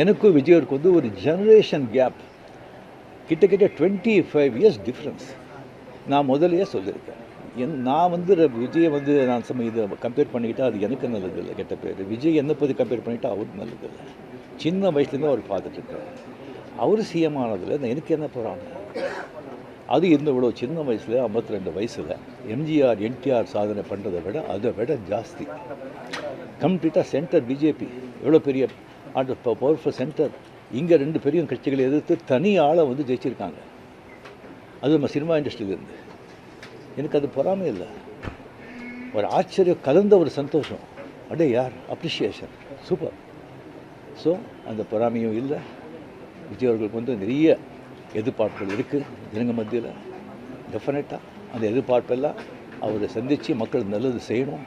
எனக்கும் விஜயருக்கு வந்து ஒரு ஜெனரேஷன் கேப், கிட்டத்தட்ட 25 இயர்ஸ் டிஃப்ரென்ஸ். நான் முதலையே சொல்லியிருக்கேன். நான் வந்து விஜயை வந்து நான் இதை கம்பேர் பண்ணிக்கிட்டால் அது எனக்கு நல்லதில்லை, கெட்ட பேர். விஜய் என்னை பற்றி கம்பேர் பண்ணிக்கிட்டால் அவருக்கு நல்லதில்லை. சின்ன வயசுலேருந்து அவர் பார்த்துட்ருக்கார். அவர் சிஎம் ஆனதில் எனக்கு என்ன போகிறாங்க? அது இவ்வளோ சின்ன வயசில் 52 வயசில் எம்ஜிஆர் என்டிஆர் சாதனை பண்ணுறதை விட அதை விட ஜாஸ்தி. கம்ப்ளீட்டாக சென்டர் பிஜேபி எவ்வளோ பெரிய பவர்ஃபுல் சென்டர். இங்கே 2 பெரிய கட்சிகளை எதிர்த்து தனி ஆளை வந்து ஜெயிச்சிருக்காங்க. அது நம்ம சினிமா இண்டஸ்ட்ரியிலேருந்து. எனக்கு அது பொறாமை இல்லை, ஒரு ஆச்சரியம் கலந்த ஒரு சந்தோஷம். அடே யார் அப்ரிஷியேஷன், சூப்பர். ஸோ அந்த பொறாமையும் இல்லை. விஜய் அவர்களுக்கு வந்து நிறைய எதிர்பார்ப்புகள் இருக்குது ஜனங்க மத்தியில். டெஃபினட்டாக அந்த எதிர்பார்ப்பெல்லாம் அவரை சந்தித்து மக்கள் நல்லது செய்யணும்.